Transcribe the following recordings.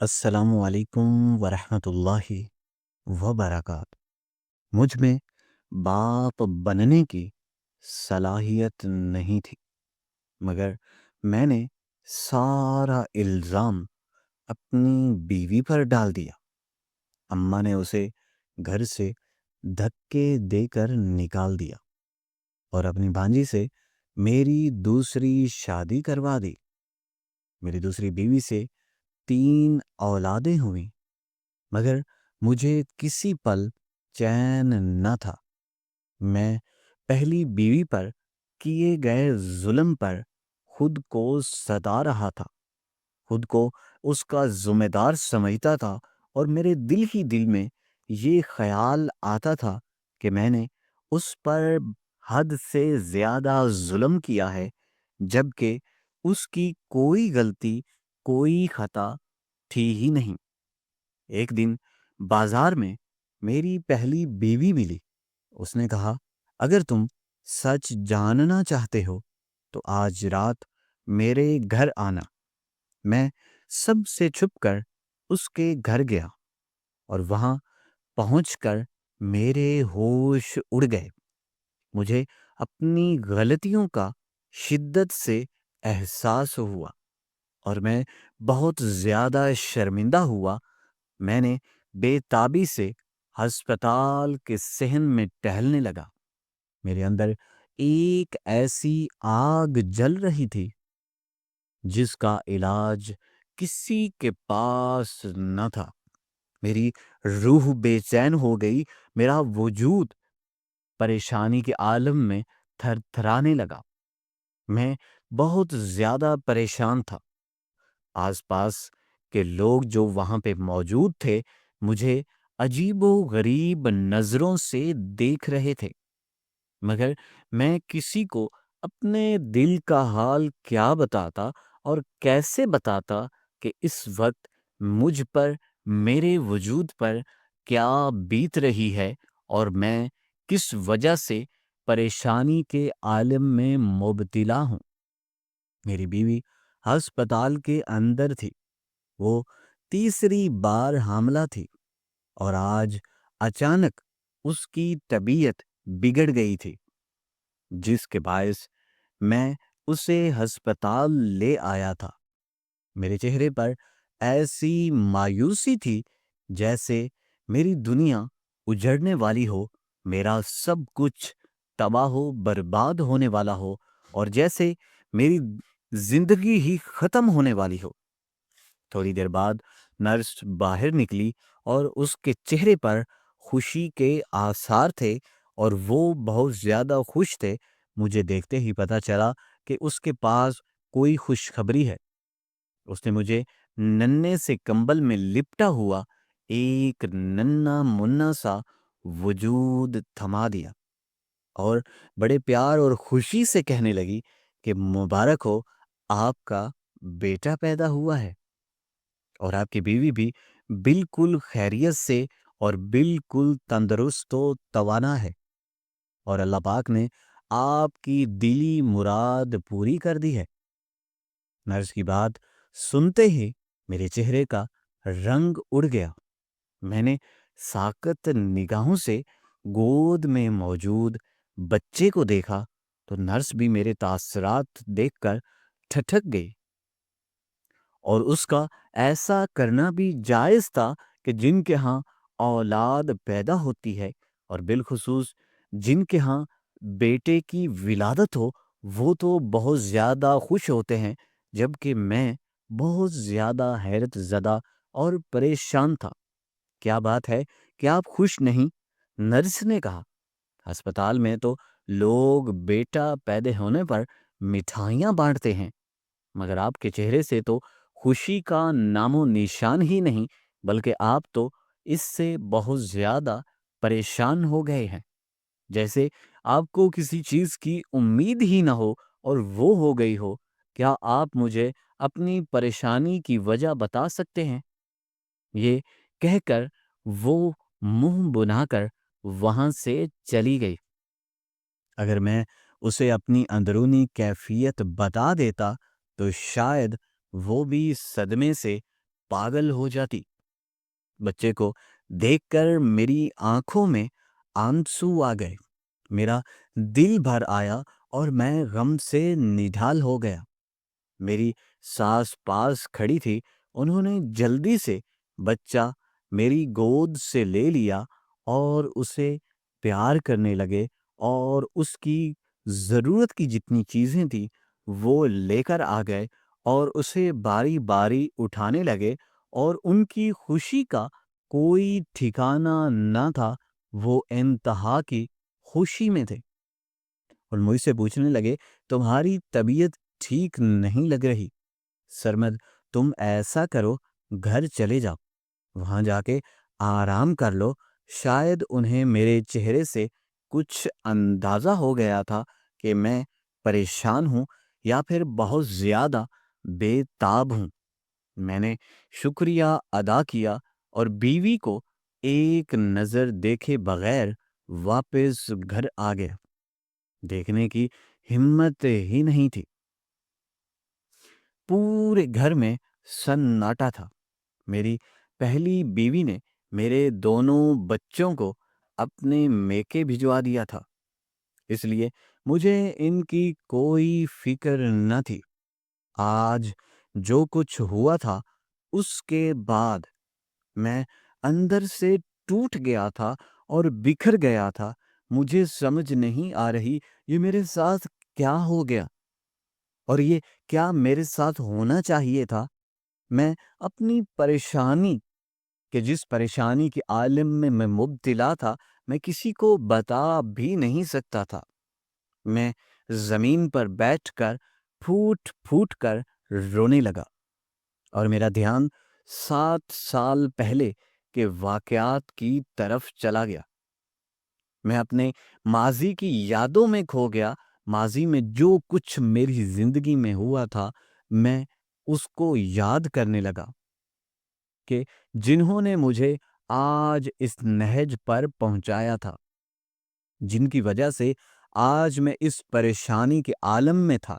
السلام علیکم ورحمۃ اللہ وبرکاتہ۔ مجھ میں باپ بننے کی صلاحیت نہیں تھی، مگر میں نے سارا الزام اپنی بیوی پر ڈال دیا۔ اماں نے اسے گھر سے دھکے دے کر نکال دیا اور اپنی بھانجی سے میری دوسری شادی کروا دی۔ میری دوسری بیوی سے 3 اولادیں ہوئیں، مگر مجھے کسی پل چین نہ تھا۔ میں پہلی بیوی پر کیے گئے ظلم پر خود کو ستا رہا تھا، خود کو اس کا ذمہ دار سمجھتا تھا، اور میرے دل ہی دل میں یہ خیال آتا تھا کہ میں نے اس پر حد سے زیادہ ظلم کیا ہے، جبکہ اس کی کوئی غلطی، کوئی خطا تھی ہی نہیں۔ ایک دن بازار میں میری پہلی بیوی ملی۔ اس نے کہا، اگر تم سچ جاننا چاہتے ہو تو آج رات میرے گھر آنا۔ میں سب سے چھپ کر اس کے گھر گیا، اور وہاں پہنچ کر میرے ہوش اڑ گئے۔ مجھے اپنی غلطیوں کا شدت سے احساس ہوا، اور میں بہت زیادہ شرمندہ ہوا۔ میں نے بے تابی سے ہسپتال کے صحن میں ٹہلنے لگا۔ میرے اندر ایک ایسی آگ جل رہی تھی جس کا علاج کسی کے پاس نہ تھا۔ میری روح بے چین ہو گئی، میرا وجود پریشانی کے عالم میں تھر تھرانے لگا۔ میں بہت زیادہ پریشان تھا۔ آس پاس کے لوگ جو وہاں پہ موجود تھے مجھے عجیب و غریب نظروں سے دیکھ رہے تھے، مگر میں کسی کو اپنے دل کا حال کیا بتاتا اور کیسے بتاتا کہ اس وقت مجھ پر، میرے وجود پر کیا بیت رہی ہے، اور میں کس وجہ سے پریشانی کے عالم میں مبتلا ہوں۔ میری بیوی ہسپتال کے اندر تھی۔ وہ تیسری بار حاملہ تھی، اور آج اچانک اس کی طبیعت بگڑ گئی تھی، جس کے باعث میں اسے ہسپتال لے آیا تھا۔ میرے چہرے پر ایسی مایوسی تھی جیسے میری دنیا اجڑنے والی ہو، میرا سب کچھ تباہ و برباد ہونے والا ہو، اور جیسے میری زندگی ہی ختم ہونے والی ہو۔ تھوڑی دیر بعد نرس باہر نکلی، اور اس کے چہرے پر خوشی کے آثار تھے، اور وہ بہت زیادہ خوش تھے۔ مجھے دیکھتے ہی پتا چلا کہ اس کے پاس کوئی خوشخبری ہے۔ اس نے مجھے ننھے سے کمبل میں لپٹا ہوا ایک ننھا منا سا وجود تھما دیا، اور بڑے پیار اور خوشی سے کہنے لگی کہ مبارک ہو، آپ کا بیٹا پیدا ہوا ہے، اور آپ کی بیوی بھی بالکل خیریت سے اور بالکل تندرست و توانا ہے، اور اللہ پاک نے آپ کی دلی مراد پوری کر دی ہے۔ نرس کی بات سنتے ہی میرے چہرے کا رنگ اڑ گیا۔ میں نے ساکت نگاہوں سے گود میں موجود بچے کو دیکھا تو نرس بھی میرے تاثرات دیکھ کر ٹھٹک گئی، اور اس کا ایسا کرنا بھی جائز تھا کہ جن کے ہاں اولاد پیدا ہوتی ہے، اور بالخصوص جن کے ہاں بیٹے کی ولادت ہو، وہ تو بہت زیادہ خوش ہوتے ہیں، جبکہ میں بہت زیادہ حیرت زدہ اور پریشان تھا۔ کیا بات ہے کہ آپ خوش نہیں؟ نرس نے کہا، ہسپتال میں تو لوگ بیٹا پیدا ہونے پر مٹھائیاں بانٹتے ہیں، مگر آپ کے چہرے سے تو خوشی کا نام و نشان ہی نہیں، بلکہ آپ تو اس سے بہت زیادہ پریشان ہو گئے ہیں، جیسے آپ کو کسی چیز کی امید ہی نہ ہو اور وہ ہو گئی ہو۔ کیا آپ مجھے اپنی پریشانی کی وجہ بتا سکتے ہیں؟ یہ کہہ کر وہ منہ بنا کر وہاں سے چلی گئی۔ اگر میں اسے اپنی اندرونی کیفیت بتا دیتا تو شاید وہ بھی صدمے سے پاگل ہو جاتی۔ بچے کو دیکھ کر میری آنکھوں میں آنسو آ گئے، میرا دل بھر آیا اور میں غم سے نڈھال ہو گیا۔ میری ساس پاس کھڑی تھی، انہوں نے جلدی سے بچہ میری گود سے لے لیا اور اسے پیار کرنے لگے اور اس کی ضرورت کی جتنی چیزیں تھیں وہ لے کر آ گئے اور اسے باری باری اٹھانے لگے، اور ان کی خوشی کا کوئی ٹھکانہ نہ تھا۔ وہ انتہا کی خوشی میں تھے اور مجھ سے پوچھنے لگے، تمہاری طبیعت ٹھیک نہیں لگ رہی سرمد، تم ایسا کرو، گھر چلے جاؤ، وہاں جا کے آرام کر لو۔ شاید انہیں میرے چہرے سے کچھ اندازہ ہو گیا تھا کہ میں پریشان ہوں یا پھر بہت زیادہ بے تاب ہوں۔ میں نے شکریہ ادا کیا اور بیوی کو ایک نظر دیکھے بغیر واپس گھر آ گیا۔ دیکھنے کی ہمت ہی نہیں تھی۔ پورے گھر میں سناٹا تھا۔ میری پہلی بیوی نے میرے دونوں بچوں کو اپنے میکے بھجوا دیا تھا، اس لیے مجھے ان کی کوئی فکر نہ تھی۔ آج جو کچھ ہوا تھا اس کے بعد میں اندر سے ٹوٹ گیا تھا اور بکھر گیا تھا۔ مجھے سمجھ نہیں آ رہی یہ میرے ساتھ کیا ہو گیا اور یہ کیا میرے ساتھ ہونا چاہیے تھا۔ میں اپنی پریشانی کہ جس پریشانی کے عالم میں مبتلا تھا میں کسی کو بتا بھی نہیں سکتا تھا۔ میں زمین پر بیٹھ کر پھوٹ پھوٹ کر رونے لگا اور میرا دھیان 7 سال پہلے کے واقعات کی طرف چلا گیا۔ میں اپنے ماضی کی یادوں میں کھو گیا۔ ماضی میں جو کچھ میری زندگی میں ہوا تھا میں اس کو یاد کرنے لگا کہ جنہوں نے مجھے آج اس نہج پر پہنچایا تھا، جن کی وجہ سے آج میں اس پریشانی کے عالم میں تھا۔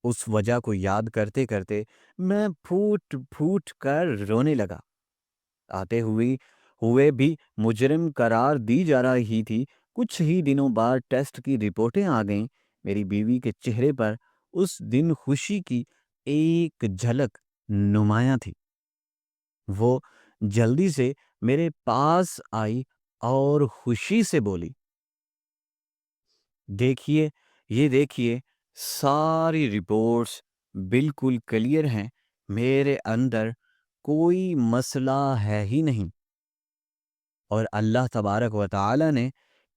اس وجہ کو یاد کرتے کرتے میں پھوٹ پھوٹ کر رونے لگا۔ آتے ہوئے بھی مجرم قرار دی جا رہی تھی۔ کچھ ہی دنوں بعد ٹیسٹ کی رپورٹیں آ گئیں۔ میری بیوی کے چہرے پر اس دن خوشی کی ایک جھلک نمایاں تھی۔ وہ جلدی سے میرے پاس آئی اور خوشی سے بولی، دیکھیے، یہ دیکھیے، ساری رپورٹس بالکل کلیئر ہیں، میرے اندر کوئی مسئلہ ہے ہی نہیں، اور اللہ تبارک و تعالی نے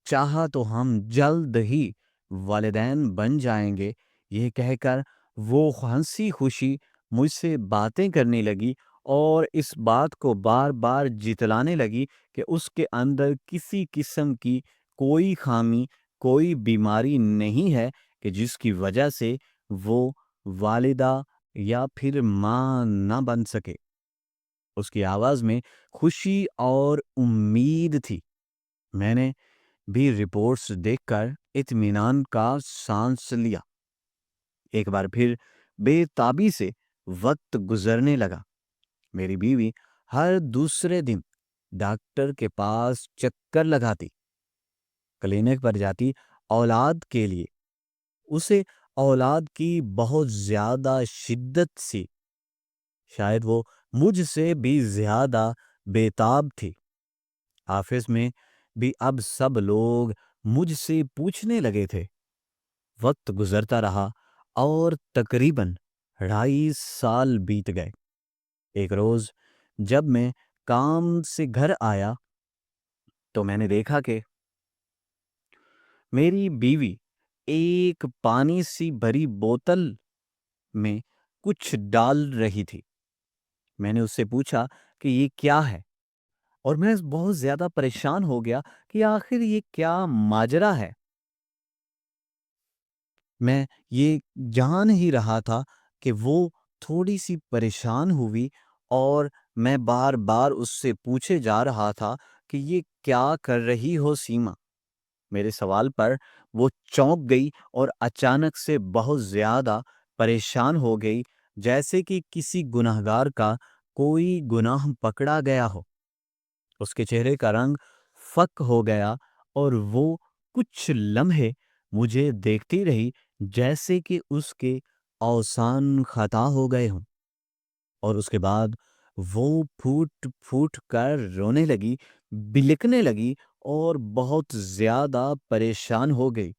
چاہا تو ہم جلد ہی والدین بن جائیں گے۔ یہ کہہ کر وہ ہنسی خوشی مجھ سے باتیں کرنے لگی اور اس بات کو بار بار جتلانے لگی کہ اس کے اندر کسی قسم کی کوئی خامی، کوئی بیماری نہیں ہے کہ جس کی وجہ سے وہ والدہ یا پھر ماں نہ بن سکے۔ اس کی آواز میں خوشی اور امید تھی۔ میں نے بھی رپورٹس دیکھ کر اطمینان کا سانس لیا۔ ایک بار پھر بے تابی سے وقت گزرنے لگا۔ میری بیوی ہر دوسرے دن ڈاکٹر کے پاس چکر لگاتی، کلینک پر جاتی اولاد کے لیے۔ اسے اولاد کی بہت زیادہ شدت سی، شاید وہ مجھ سے بھی زیادہ بے تاب تھی۔ آفس میں بھی اب سب لوگ مجھ سے پوچھنے لگے تھے۔ وقت گزرتا رہا اور تقریباً 2.5 سال بیت گئے۔ ایک روز جب میں کام سے گھر آیا تو میں نے دیکھا کہ میری بیوی ایک پانی سی بھری بوتل میں کچھ ڈال رہی تھی۔ میں نے اس سے پوچھا کہ یہ کیا ہے، اور میں بہت زیادہ پریشان ہو گیا کہ آخر یہ کیا ماجرا ہے۔ میں یہ جان ہی رہا تھا کہ وہ تھوڑی سی پریشان ہوئی، اور میں بار بار اس سے پوچھے جا رہا تھا کہ یہ کیا کر رہی ہو سیما۔ میرے سوال پر وہ چونک گئی اور اچانک سے بہت زیادہ پریشان ہو گئی، جیسے کہ کسی گنہگار کا کوئی گناہ پکڑا گیا ہو۔ اس کے چہرے کا رنگ فک ہو گیا اور وہ کچھ لمحے مجھے دیکھتی رہی جیسے کہ اس کے اوسان خطا ہو گئے ہوں، اور اس کے بعد وہ پھوٹ پھوٹ کر رونے لگی، بلکنے لگی اور بہت زیادہ پریشان ہو گئی۔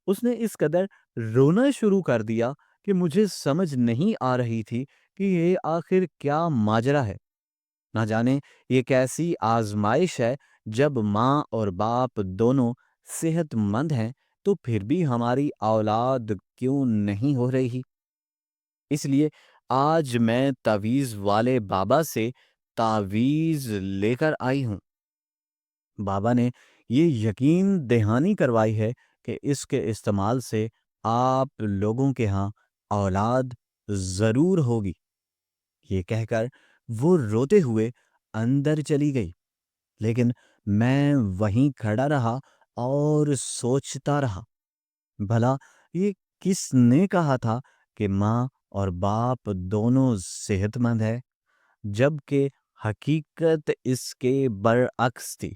اس نے اس قدر رونا شروع کر دیا کہ مجھے سمجھ نہیں آ رہی تھی کہ یہ آخر کیا ماجرا ہے۔ نہ جانے یہ کیسی آزمائش ہے، جب ماں اور باپ دونوں صحت مند ہیں تو پھر بھی ہماری اولاد کیوں نہیں ہو رہی؟ اس لیے آج میں تعویذ والے بابا سے تعویذ لے کر آئی ہوں۔ بابا نے یہ یقین دہانی کروائی ہے کہ اس کے استعمال سے آپ لوگوں کے ہاں اولاد ضرور ہوگی۔ یہ کہہ کر وہ روتے ہوئے اندر چلی گئی، لیکن میں وہیں کھڑا رہا اور سوچتا رہا، بھلا یہ کس نے کہا تھا کہ ماں اور باپ دونوں صحت مند ہے، جبکہ حقیقت اس کے برعکس تھی؟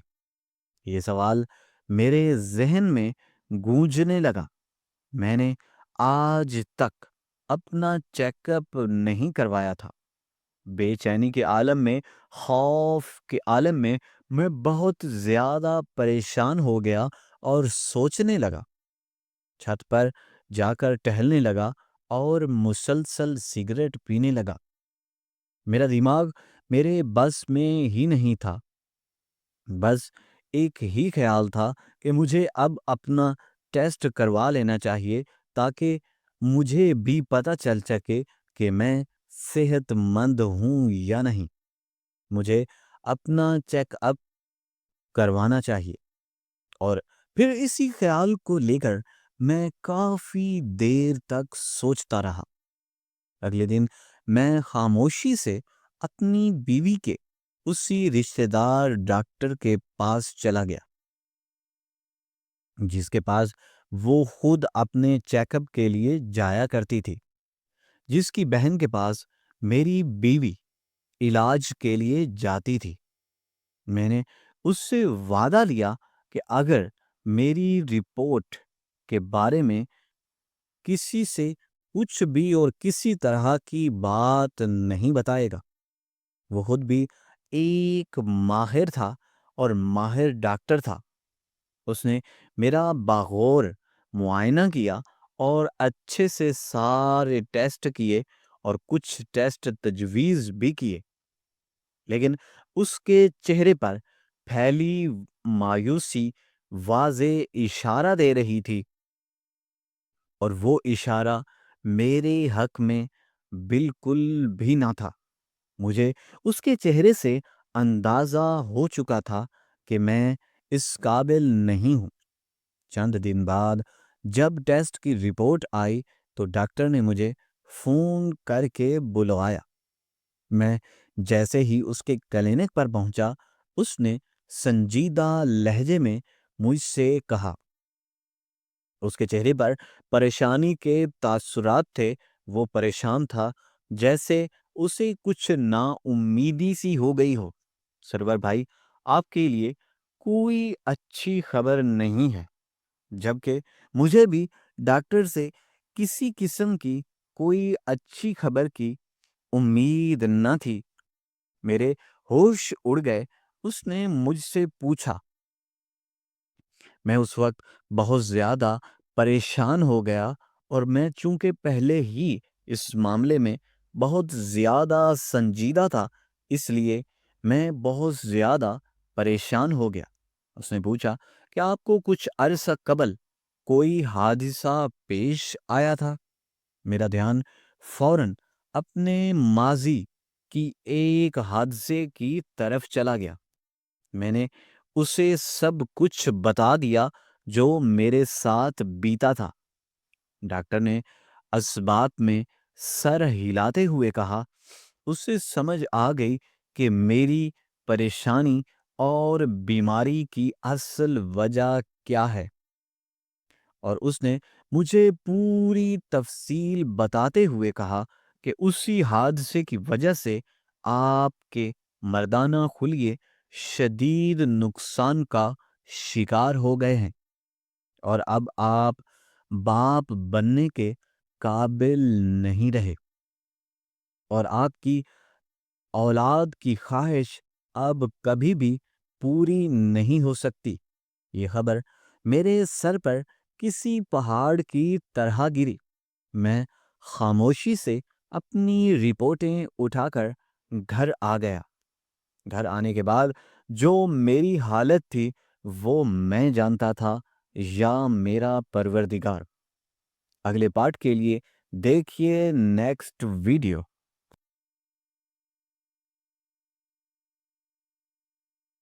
یہ سوال میرے ذہن میں گونجنے لگا۔ میں نے آج تک اپنا چیک اپ نہیں کروایا تھا۔ بے چینی کے عالم میں، خوف کے عالم میں بہت زیادہ پریشان ہو گیا اور سوچنے لگا۔ چھت پر جا کر ٹہلنے لگا اور مسلسل سگریٹ پینے لگا۔ میرا دماغ میرے بس میں ہی نہیں تھا۔ بس ایک ہی خیال تھا کہ مجھے اب اپنا ٹیسٹ کروا لینا چاہیے تاکہ مجھے بھی پتہ چل سکے کہ میں صحت مند ہوں یا نہیں۔ مجھے اپنا چیک اپ کروانا چاہیے، اور پھر اسی خیال کو لے کر میں کافی دیر تک سوچتا رہا۔ اگلے دن میں خاموشی سے اپنی بیوی کے اسی رشتہ دار ڈاکٹر کے پاس چلا گیا جس کے پاس وہ خود اپنے چیک اپ کے لیے جایا کرتی تھی، جس کی بہن کے پاس میری بیوی علاج کے لیے جاتی تھی۔ میں نے اس سے وعدہ لیا کہ اگر میری رپورٹ کے بارے میں کسی سے کچھ بھی اور کسی طرح کی بات نہیں بتائے گا۔ وہ خود بھی ایک ماہر تھا اور ماہر ڈاکٹر تھا۔ اس نے میرا باغور معائنہ کیا اور اچھے سے سارے ٹیسٹ کیے اور کچھ ٹیسٹ تجویز بھی کیے، لیکن اس کے چہرے پر پھیلی مایوسی واضح اشارہ دے رہی تھی، اور وہ اشارہ میرے حق میں بالکل بھی نہ تھا۔ مجھے اس کے چہرے سے اندازہ ہو چکا تھا کہ میں اس قابل نہیں ہوں۔ چند دن بعد جب ٹیسٹ کی رپورٹ آئی تو ڈاکٹر نے مجھے فون کر کے بلوایا۔ میں جیسے ہی اس کے کلینک پر پہنچا، اس نے سنجیدہ لہجے میں مجھ سے کہا۔ اس کے چہرے پر پریشانی کے تاثرات تھے۔ وہ پریشان تھا، جیسے اسے کچھ نا امیدی سی ہو گئی ہو۔ سرور بھائی، آپ کے لیے کوئی اچھی خبر نہیں ہے، جبکہ مجھے بھی ڈاکٹر سے کسی قسم کی کوئی اچھی خبر کی امید نہ تھی۔ میرے ہوش اڑ گئے۔ اس نے مجھ سے پوچھا۔ میں اس وقت بہت زیادہ پریشان ہو گیا، اور میں چونکہ پہلے ہی اس معاملے میں بہت زیادہ سنجیدہ تھا، اس لیے میں بہت زیادہ پریشان ہو گیا۔ اس نے پوچھا کہ آپ کو کچھ عرصہ قبل کوئی حادثہ پیش آیا تھا؟ میرا دھیان فوراً اپنے ماضی کی ایک حادثے کی طرف چلا گیا۔ میں نے اسے سب کچھ بتا دیا جو میرے ساتھ بیتا تھا۔ ڈاکٹر نے اسباب میں سر ہلاتے ہوئے کہا، اسے سمجھ آ گئی کہ میری پریشانی اور بیماری کی اصل وجہ کیا ہے، اور اس نے مجھے پوری تفصیل بتاتے ہوئے کہا کہ اسی حادثے کی وجہ سے آپ کے مردانہ خلیے شدید نقصان کا شکار ہو گئے ہیں اور اب آپ باپ بننے کے قابل نہیں رہے اور آپ کی اولاد کی خواہش اب کبھی بھی پوری نہیں ہو سکتی۔ یہ خبر میرے سر پر کسی پہاڑ کی طرح گری۔ میں خاموشی سے اپنی رپورٹیں اٹھا کر گھر آ گیا۔ گھر آنے کے بعد جو میری حالت تھی وہ میں جانتا تھا یا میرا پروردگار۔ اگلے پارٹ کے لیے دیکھیے نیکسٹ ویڈیو۔